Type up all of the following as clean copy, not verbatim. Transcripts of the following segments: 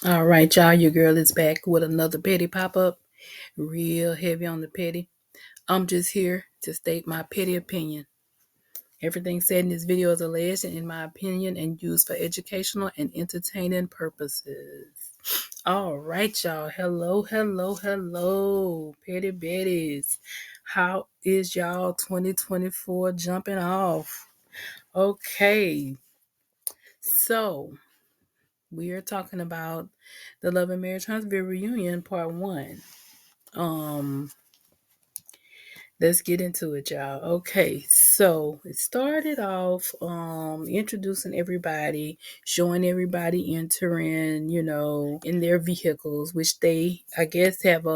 All right, y'all. Your girl is back with another petty pop up. Real heavy on the petty. I'm just here to state my petty opinion. Everything said in this video is alleged and in my opinion and used for educational and entertaining purposes. All right, y'all. Hello, hello, hello, petty betties. How is y'all 2024 jumping off? Okay, so we are talking about the Love and Marriage Huntsville reunion part one. Let's get into it, y'all. Okay, so it started off introducing everybody, showing everybody entering, in their vehicles, which they I guess have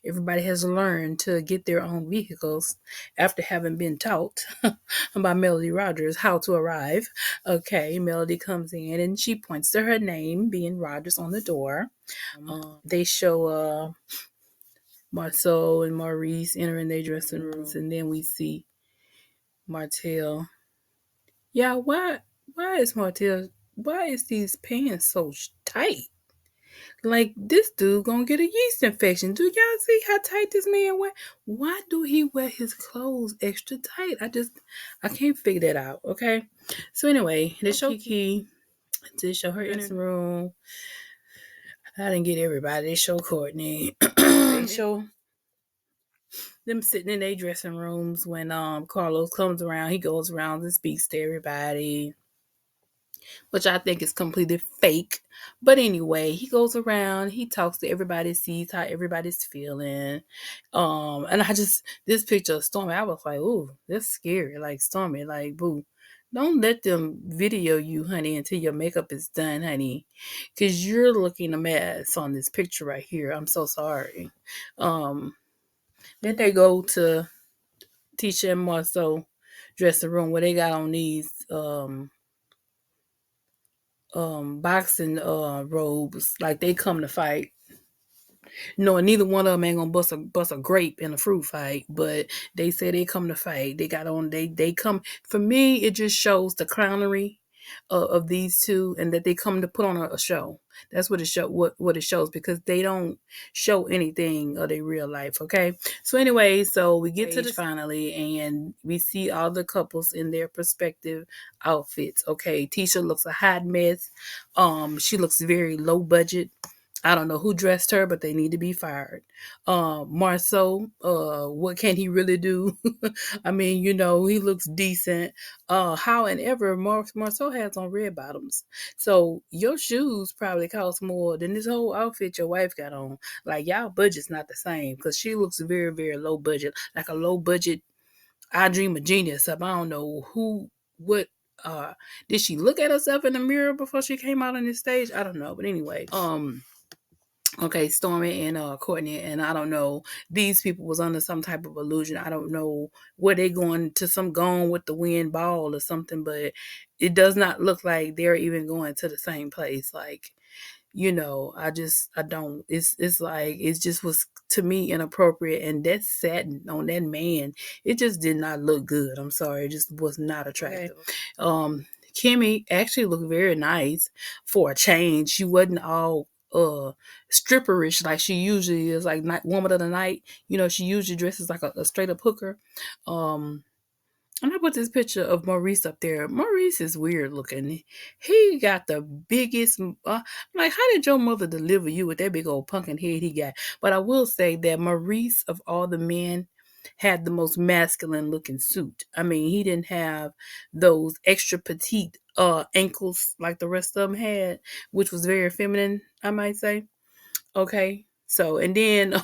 everybody has learned to get their own vehicles after having been taught by Melody Rogers how to arrive. Okay, Melody comes in and she points to her name, being Rogers, on the door. They show Marceau and Maurice entering their dressing rooms, and then we see Martell. Yeah, why is these pants so tight? Like, this dude gonna get a yeast infection. Do y'all see how tight this man wear? Why do he wear his clothes extra tight? I can't figure that out. Okay, so anyway, they show Kiki. They show her dressing room. I didn't get everybody. They show Courtney. They show them sitting in their dressing rooms when Carlos comes around. He goes around and speaks to everybody, which I think is completely fake. But anyway, he goes around, he talks to everybody, sees how everybody's feeling. And this picture of Stormy, I was like, ooh, that's scary. Like, Stormy, like, boo. Don't let them video you, honey, until your makeup is done, honey. Because you're looking a mess on this picture right here. I'm so sorry. Then they go to Tisha and Marceau dressing room where they got on these boxing robes, like they come to fight. No, neither one of them ain't gonna bust a grape in a fruit fight, but they say they come to fight. They got on they come. For me, it just shows the clownery of these two, and that they come to put on a show. That's what it shows, because they don't show anything of their real life. Okay, so anyway, so we get to the finally, and we see all the couples in their respective outfits. Okay, Tisha looks a hot mess. She looks very low budget. I don't know who dressed her, but they need to be fired. Marceau, what can he really do? I mean, he looks decent. How and ever Marceau has on red bottoms. So your shoes probably cost more than this whole outfit your wife got on. Like, y'all budget's not the same, because she looks very, very low budget, like a low budget I Dream of Genius up. I don't know what did she look at herself in the mirror before she came out on this stage? I don't know. But anyway, okay, Stormy and Courtney, and I don't know, these people was under some type of illusion. I don't know, were they going to some Gone with the Wind ball or something, but it does not look like they're even going to the same place. Like, I don't, it's like, it just was, to me, inappropriate, and that satin on that man, it just did not look good. I'm sorry, it just was not attractive. Okay. Kimmy actually looked very nice for a change. She wasn't all stripperish like she usually is, like woman of the night. She usually dresses like a straight up hooker. And I put this picture of Maurice up there. Maurice is weird looking. He got the biggest, like, how did your mother deliver you with that big old pumpkin head he got? But I will say that Maurice, of all the men, had the most masculine looking suit. I mean, he didn't have those extra petite ankles like the rest of them had, which was very feminine, I might say. Okay. So, and then,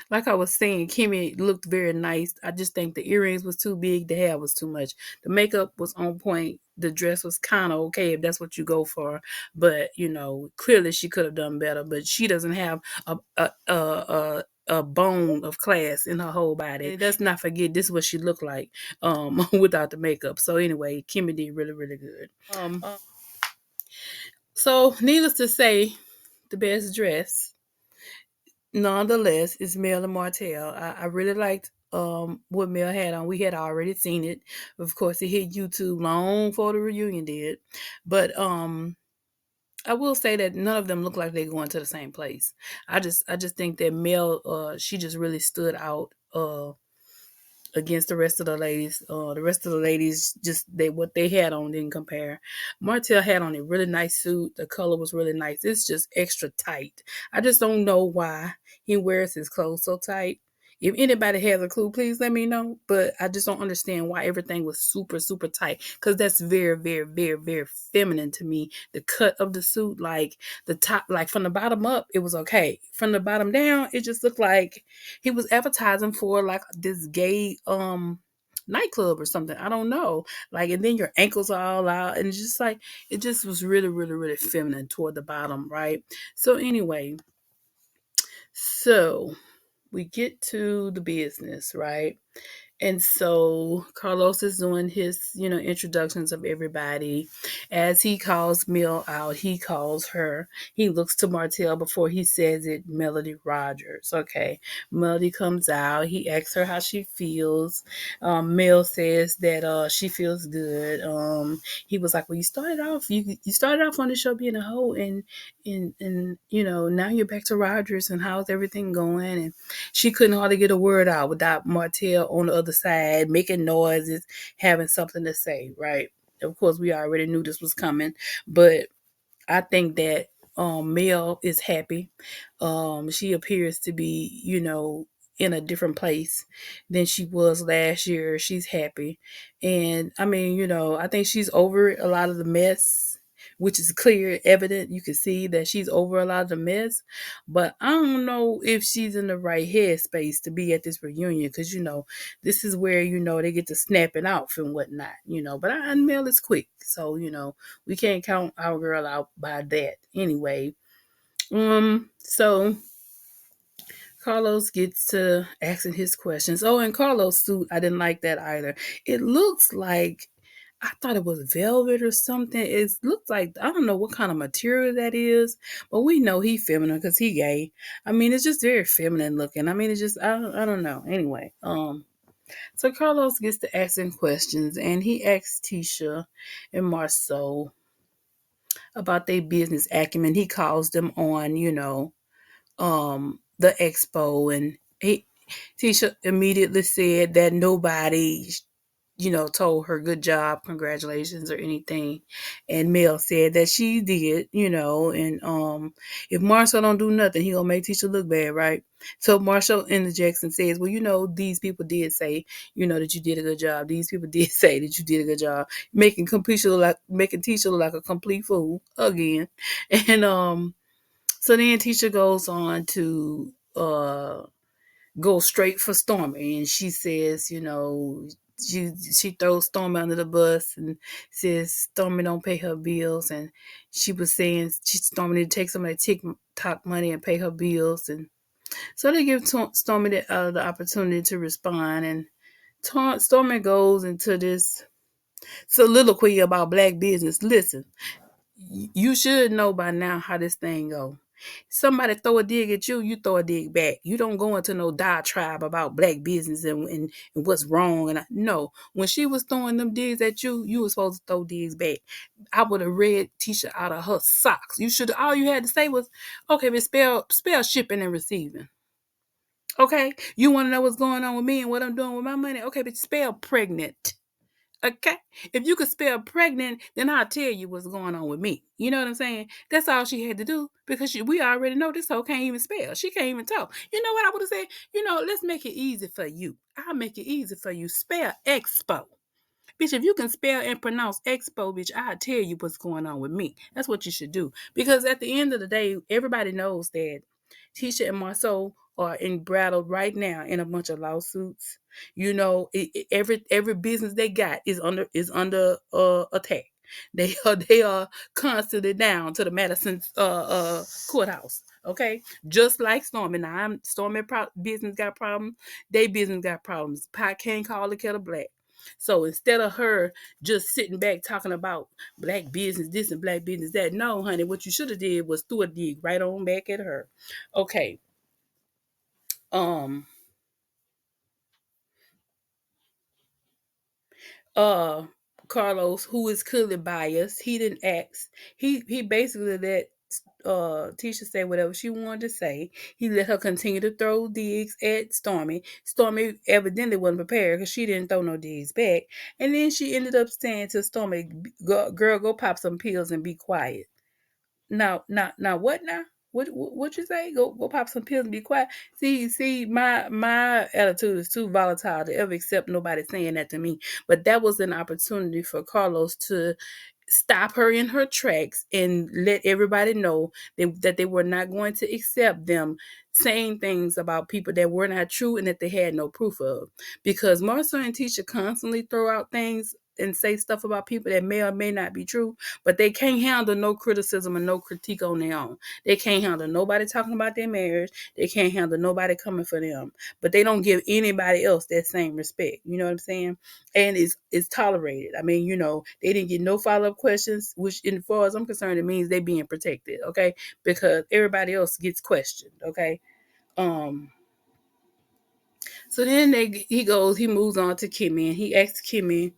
like I was saying, Kimmy looked very nice. I just think the earrings was too big. The hair was too much. The makeup was on point. The dress was kind of okay if that's what you go for. But, clearly she could have done better. But she doesn't have a bone of class in her whole body. And let's not forget, this is what she looked like without the makeup. So anyway, Kimmy did really, really good. So needless to say, the best dress, nonetheless, is Mel and Martell. I really liked what Mel had on. We had already seen it. Of course, it hit YouTube long before the reunion did. But I will say that none of them look like they're going to the same place. I just think that Mel, she just really stood out against the rest of the ladies. The rest of the ladies, just they what they had on didn't compare. Martell had on a really nice suit. The color was really nice. It's just extra tight. I just don't know why he wears his clothes so tight. If anybody has a clue, please let me know. But I just don't understand why everything was super, super tight. Because that's very, very, very, very feminine to me. The cut of the suit, like the top, like from the bottom up, it was okay. From the bottom down, it just looked like he was advertising for like this gay nightclub or something. I don't know. Like, and then your ankles are all out, and it's just like it just was really, really, really feminine toward the bottom, right? So anyway, so we get to the business, right? And so Carlos is doing his, introductions of everybody. As he calls Mill out, he calls her. He looks to Martell before he says it, Melody Rogers. Okay. Melody comes out. He asks her how she feels. Mill says that she feels good. He was like, well, you started off on the show being a hoe, and now you're back to Rogers, and how's everything going? And she couldn't hardly get a word out without Martell on the other side making noises, having something to say, right? Of course, we already knew this was coming, but I think that Mel is happy. She appears to be, in a different place than she was last year. She's happy. And I mean, I think she's over a lot of the mess, which is clear, evident. You can see that she's over a lot of the mess. But I don't know if she's in the right headspace to be at this reunion because, this is where, they get to snapping off and whatnot. But Mel is quick. So, we can't count our girl out by that anyway. So Carlos gets to asking his questions. Oh, and Carlos' suit, I didn't like that either. It looks like I thought it was velvet or something. It looks like I don't know what kind of material that is, but we know he feminine because he gay. I mean, it's just very feminine looking. I mean, it's just I don't know. Anyway, so Carlos gets to asking questions, and he asks Tisha and Marceau about their business acumen. He calls them on, the expo, and Tisha immediately said that nobody, told her good job, congratulations, or anything. And Mel said that she did, and if Marshall don't do nothing, he gonna make Tisha look bad, right? So Marshall interjects and says, well, these people did say, that you did a good job. These people did say that you did a good job, making Tisha look like a complete fool again. And so then Tisha goes on to go straight for Stormy, and she says, she throws Stormy under the bus and says Stormy don't pay her bills, and she was saying Stormy need to take some of that TikTok money and pay her bills, and so they give Stormy the opportunity to respond, and Stormy goes into this soliloquy about black business. Listen, you should know by now how this thing go. Somebody throw a dig at you, you throw a dig back. You don't go into no diatribe about black business and what's wrong. And no, when she was throwing them digs at you, you were supposed to throw digs back. I would have read Tisha out of her socks. You should. All you had to say was, okay, but spell shipping and receiving. Okay, you want to know what's going on with me and what I'm doing with my money? Okay, but spell pregnant. Okay. If you could spell pregnant, then I'll tell you what's going on with me. You know what I'm saying? That's all she had to do because we already know this hoe can't even spell. She can't even talk. You know what I would have said? Let's make it easy for you. I'll make it easy for you. Spell expo. Bitch, if you can spell and pronounce expo, bitch, I'll tell you what's going on with me. That's what you should do. Because at the end of the day, everybody knows that Tisha and Marceau are embroiled right now in a bunch of lawsuits. Every business they got is under attack. They are constantly down to the Madison courthouse. Okay, just like Stormy. Now, Stormy business got problems. They business got problems. Pot can't call the kettle black. So instead of her just sitting back talking about black business this and black business that, no, honey, what you should have did was threw a dig right on back at her. Okay. Um. Uh. Carlos, who is clearly biased, he didn't ask. He basically let Tisha say whatever she wanted to say. He let her continue to throw digs at Stormy. Stormy evidently wasn't prepared because she didn't throw no digs back. And then she ended up saying to Stormy, "Girl, go pop some pills and be quiet." Now, what now? What you say? Go pop some pills and be quiet. See, my attitude is too volatile to ever accept nobody saying that to me. But that was an opportunity for Carlos to stop her in her tracks and let everybody know that they were not going to accept them saying things about people that were not true and that they had no proof of. Because Marcel and Tisha constantly throw out things and say stuff about people that may or may not be true, but they can't handle no criticism and no critique on their own. They can't handle nobody talking about their marriage. They can't handle nobody coming for them. But they don't give anybody else that same respect. You know what I'm saying? And it's tolerated. I mean, they didn't get no follow-up questions, which, as far as I'm concerned, it means they being protected, okay? Because everybody else gets questioned, okay? So then he moves on to Kimmy, and he asks Kimmy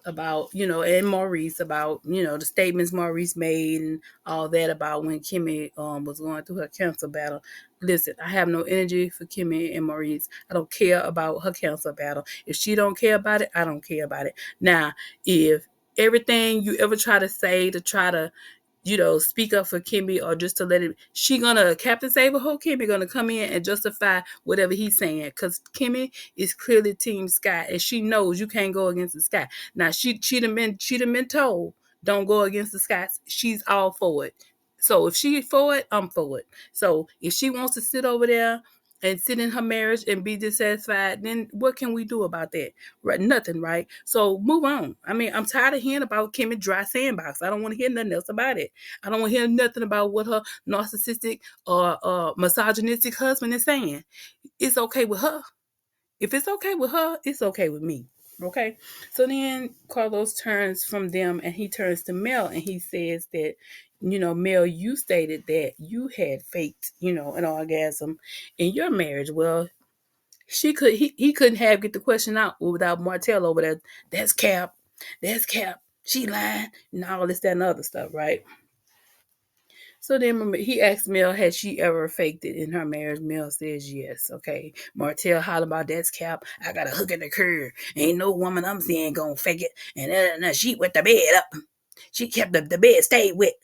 about, and Maurice about, the statements Maurice made and all that about when Kimmy was going through her cancer battle. Listen, I have no energy for Kimmy and Maurice. I don't care about her cancer battle. If she don't care about it, I don't care about it. Now, if everything you ever try to say to try to speak up for Kimmy or just to let it, Captain Save-A-Ho Kimmy gonna come in and justify whatever he's saying, because Kimmy is clearly Team Scott, and she knows you can't go against the Scott. Now she'd have been told, don't go against the Scots. She's all for it. So if she's for it, I'm for it. So if she wants to sit over there and sit in her marriage and be dissatisfied, then what can we do about that? Right? Nothing, right? So move on. I mean, I'm tired of hearing about Kimmy dry sandbox. I don't want to hear nothing else about it. I don't want to hear nothing about what her narcissistic or misogynistic husband is saying. It's okay with her. If it's okay with her, it's okay with me. Okay. So then Carlos turns from them and he turns to Mel and he says that, Mel, you stated that you had faked, an orgasm in your marriage. Well, he couldn't have get the question out without Martell over there. That's Cap. That's Cap. She lying and all this, that, and other stuff, right? So then he asked Mel, had she ever faked it in her marriage? Mel says yes. Okay. Martell holler about that's Cap. I got a hook in the curve. Ain't no woman I'm seeing gonna fake it. And she wet the bed up. She kept the bed stayed wet.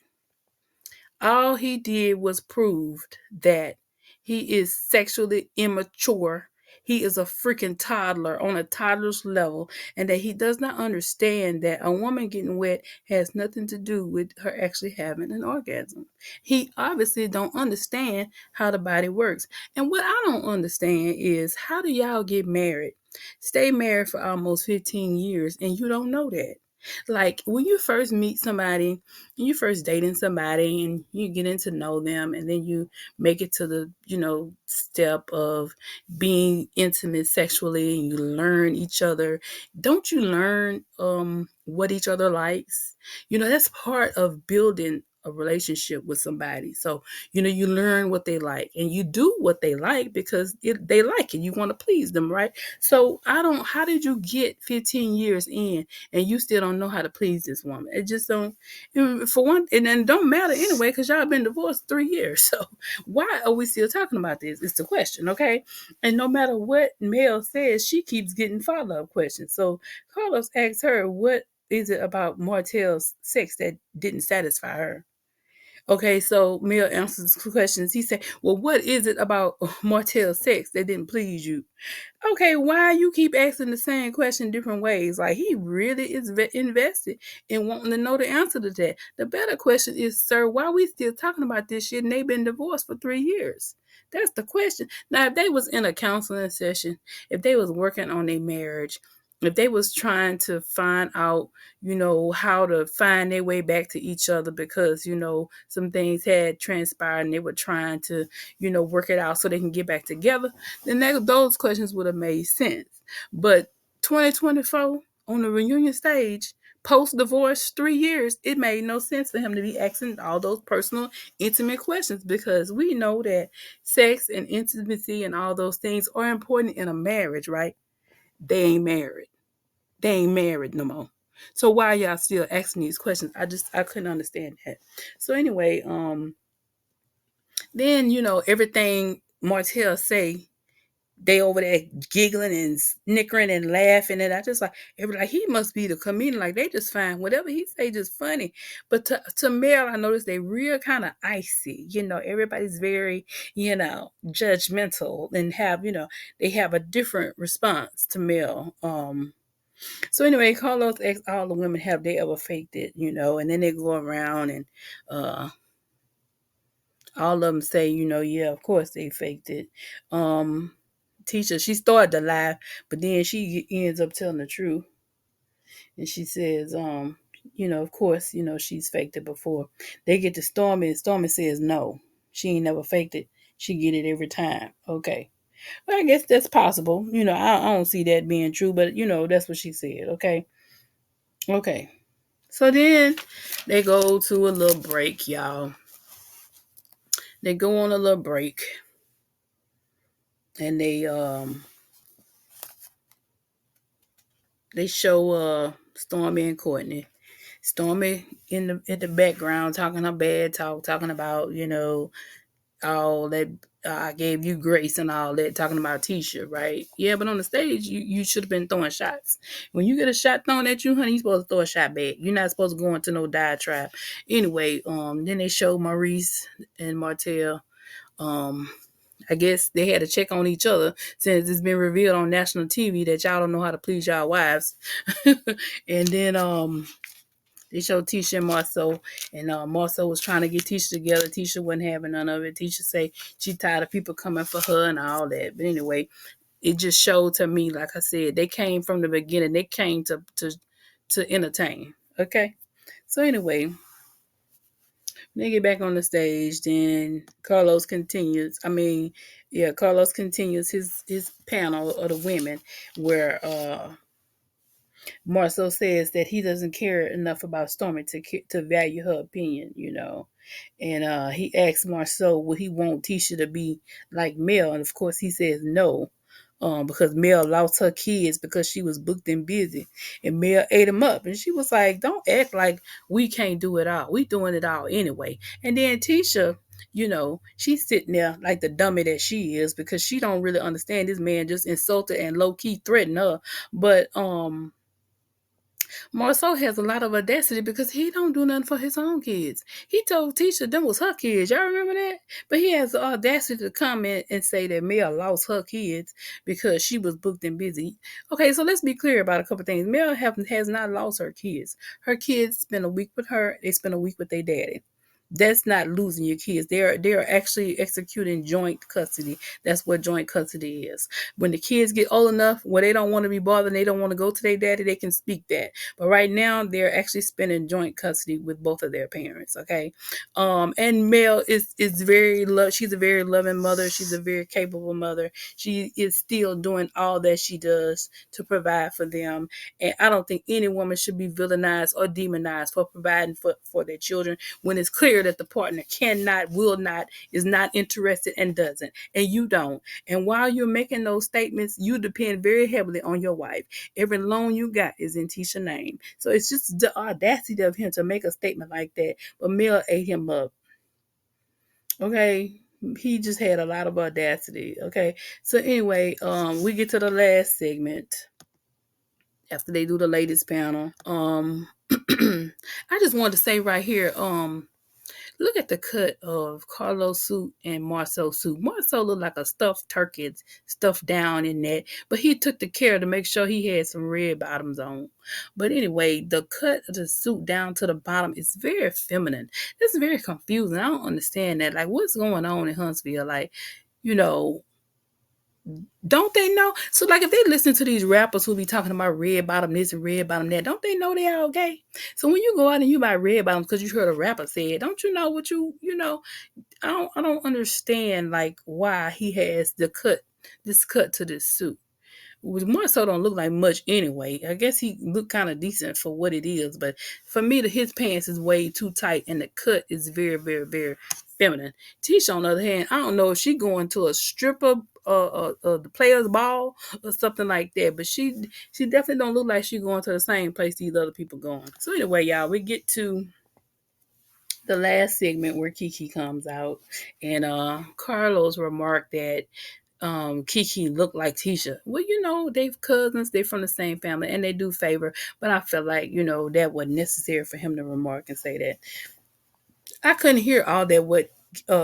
All he did was prove that he is sexually immature. He is a freaking toddler on a toddler's level, and that he does not understand that a woman getting wet has nothing to do with her actually having an orgasm. He obviously don't understand how the body works. And what I don't understand is, how do y'all get married? Stay married for almost 15 years and you don't know that. Like, when you first meet somebody, you first dating somebody and you getting to know them, and then you make it to the, step of being intimate sexually, and you learn each other. Don't you learn what each other likes? That's part of building a relationship with somebody. So, you learn what they like and you do what they like because they like it. You want to please them, right? So how did you get 15 years in and you still don't know how to please this woman? It just don't, for one, and then don't matter anyway, because y'all been divorced 3 years. So why are we still talking about this? It's the question, okay? And no matter what Mel says, she keeps getting follow-up questions. So Carlos asks her, what is it about Martell's sex that didn't satisfy her? Okay, so Mel answers questions. He said, well, what is it about Martell's sex that didn't please you? Okay, why you keep asking the same question different ways? Like, he really is invested in wanting to know the answer to that. The better question is, sir, why we still talking about this shit and they've been divorced for 3 years? That's the question. Now, if they was in a counseling session, if they was working on their marriage, if they was trying to find out, how to find their way back to each other because, some things had transpired and they were trying to, work it out so they can get back together, then those questions would have made sense. But 2024 on the reunion stage, post-divorce, 3 years, it made no sense for him to be asking all those personal, intimate questions, because we know that sex and intimacy and all those things are important in a marriage, right? They ain't married. They ain't married no more. So why y'all still asking these questions? I couldn't understand that. So anyway, then everything Martell say, they over there giggling and snickering and laughing, and I just like everybody like he must be the comedian. Like they just find whatever he say just funny. But to Mel, I noticed they real kind of icy. Everybody's very judgmental and have they have a different response to Mel. So anyway, Carlos asked all the women have they ever faked it, and then they go around and all of them say, yeah, of course they faked it. Teacher, she started to lie, but then she ends up telling the truth. And she says, of course, she's faked it before. They get to Stormy, and Stormy says no. She ain't never faked it. She get it every time. Okay. Well, I guess that's possible. I don't see that being true, but that's what she said. Okay. Okay. So then they go to a little break, y'all. They go on a little break. And they show Stormy and Courtney. Stormy in the background talking her bad talk, talking about, all that I gave you grace and all that, talking about Tisha, right? Yeah, but on the stage, you should have been throwing shots. When you get a shot thrown at you, honey, you're supposed to throw a shot back. You're not supposed to go into no diatribe. Anyway, then they show Maurice and Martell. I guess they had to check on each other since it's been revealed on national TV that y'all don't know how to please y'all wives. And then they showed Tisha and Marceau, and Marceau was trying to get Tisha together. Tisha wasn't having none of it. Tisha say she tired of people coming for her and all that. But anyway, it just showed to me, like I said, they came from the beginning. They came to entertain. Okay, so anyway, they get back on the stage. Then Carlos continues. Carlos continues his panel of the women where Marceau says that he doesn't care enough about Stormy to value her opinion, And he asks Marceau, would he want Tisha to be like Mel? And of course he says no. Because Mel lost her kids because she was booked and busy. And Mel ate them up. And she was like, don't act like we can't do it all. We doing it all anyway. And then Tisha, she's sitting there like the dummy that she is because she don't really understand this man just insulted and low-key threatened her. But Marceau has a lot of audacity because he don't do nothing for his own kids. He told Tisha them was her kids. Y'all remember that? But he has the audacity to come in and say that Mel lost her kids because she was booked and busy. Okay, so let's be clear about a couple things. Mel has not lost her kids. Her kids spend a week with her. They spend a week with their daddy. That's not losing your kids. They're actually executing joint custody. That's what joint custody is. When the kids get old enough where they don't want to be bothered, they don't want to go to their daddy, they can speak that. But right now, they're actually spending joint custody with both of their parents. Okay, and Mel is very she's a very loving mother. She's a very capable mother. She is still doing all that she does to provide for them. And I don't think any woman should be villainized or demonized for providing for their children when it's clear that the partner cannot, will not, is not interested and doesn't. And you don't. And while you're making those statements, you depend very heavily on your wife. Every loan you got is in Tisha's name. So it's just the audacity of him to make a statement like that. But Mel ate him up. Okay. He just had a lot of audacity. Okay. So anyway, we get to the last segment after they do the ladies panel. I just wanted to say right here, look at the cut of Carlos' suit and Marceau's suit. Marceau looked like a stuffed turkey stuffed down in that, but he took the care to make sure he had some red bottoms on. But anyway, the cut of the suit down to the bottom is very feminine. It's very confusing. I don't understand that. Like, what's going on in Huntsville? Like, don't they know? So, like, if they listen to these rappers who be talking about red bottom this and red bottom that, don't they know they all gay? So when you go out and you buy red bottoms because you heard a rapper say it, don't you know what I don't understand like why he has this cut to this suit. Marceau don't look like much anyway. I guess he look kind of decent for what it is, but for me, his pants is way too tight and the cut is very, very, very feminine. Tisha, on the other hand, I don't know if she going to a stripper, the players ball or something like that, but she definitely don't look like she going to the same place these other people going. So anyway, y'all, we get to the last segment where Kiki comes out, and Carlos remarked that Kiki looked like Tisha. Well, they cousins, they from the same family, and they do favor, but I felt like, that wasn't necessary for him to remark and say that. I couldn't hear all that what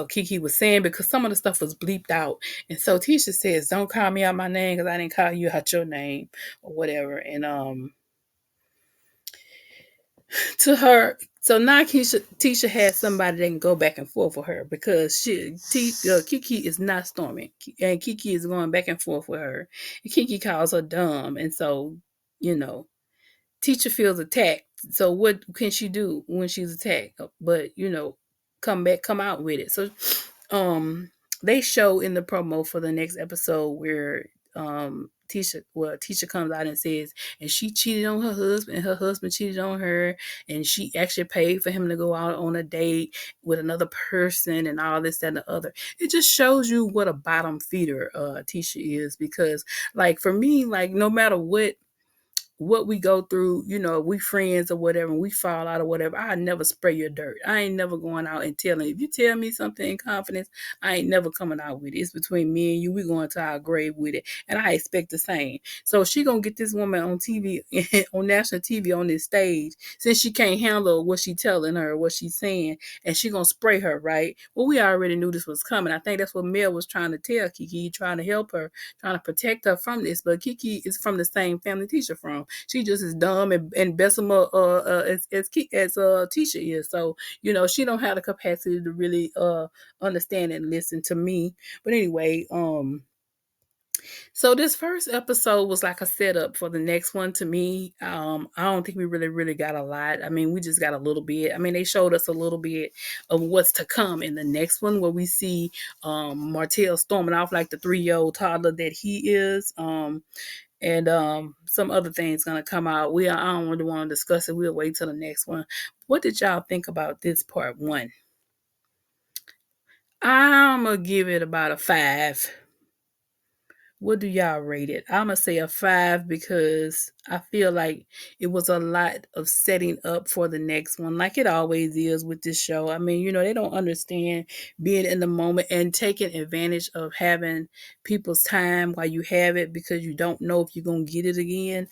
Kiki was saying because some of the stuff was bleeped out. And so Tisha says, "Don't call me out my name because I didn't call you out your name," or whatever. And to her, so now Tisha has somebody that can go back and forth with her because Kiki is not storming, and Kiki is going back and forth with her. And Kiki calls her dumb, and so you know Teacher feels attacked. So what can she do when she's attacked? But come out with it. So, they show in the promo for the next episode where Tisha comes out and says, and she cheated on her husband, and her husband cheated on her, and she actually paid for him to go out on a date with another person, and all this, that, and the other. It just shows you what a bottom feeder Tisha is, because, like, for me, like, no matter what we go through, we friends or whatever, and we fall out or whatever, I never spray your dirt. I ain't never going out and telling. If you tell me something in confidence, I ain't never coming out with it. It's between me and you. We going to our grave with it. And I expect the same. So she gonna get this woman on TV, on national TV, on this stage, since she can't handle what she telling her, what she's saying, and she gonna spray her, right? Well, we already knew this was coming. I think that's what Mel was trying to tell Kiki, trying to help her, trying to protect her from this. But Kiki is from the same family Tisha from. She just as dumb and Bessemer as Tisha is. So she don't have the capacity to really understand and listen to me. But anyway, so this first episode was like a setup for the next one to me. I don't think we really got a lot. I mean, we just got a little bit. I mean, they showed us a little bit of what's to come in the next one, where we see Martell storming off like the 3-year-old toddler that he is. And some other things gonna come out. I don't really want to discuss it. We'll wait till the next one. What did y'all think about this part 1? I'm gonna give it about a 5. What do y'all rate it? I'm gonna say a 5 because I feel like it was a lot of setting up for the next one, like it always is with this show. I mean, they don't understand being in the moment and taking advantage of having people's time while you have it, because you don't know if you're gonna get it again.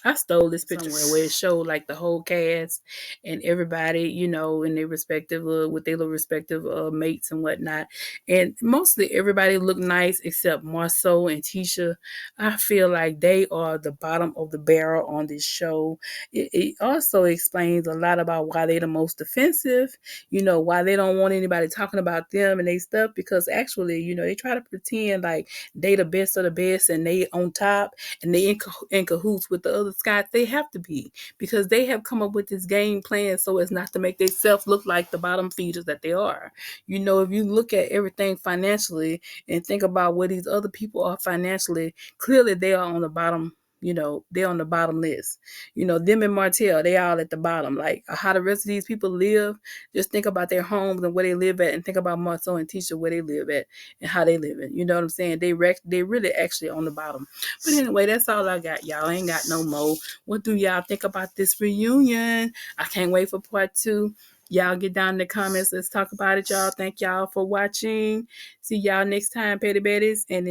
I stole this picture somewhere where it showed like the whole cast and everybody, in their respective, with their little respective mates and whatnot. And mostly everybody looked nice except Marceau and Tisha. I feel like they are the bottom of the barrel on this show. It also explains a lot about why they're the most offensive, why they don't want anybody talking about them and they stuff, because actually, they try to pretend like they the best of the best and they on top and they in cahoots with the other Scott. They have to be, because they have come up with this game plan so as not to make themselves look like the bottom feeders that they are. If you look at everything financially and think about where these other people are financially, clearly they are on the bottom. They're on the bottom list. Them and Martell, they all at the bottom. Like, how the rest of these people live, just think about their homes and where they live at, and think about Marceau and Tisha, where they live at and how they live it. You know what I'm saying? They really actually on the bottom. But anyway, that's all I got, y'all. I ain't got no more. What do y'all think about this reunion? I can't wait for part 2. Y'all get down in the comments. Let's talk about it, y'all. Thank y'all for watching. See y'all next time, Petty Betties. And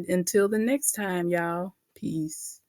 until the next time, y'all. Peace.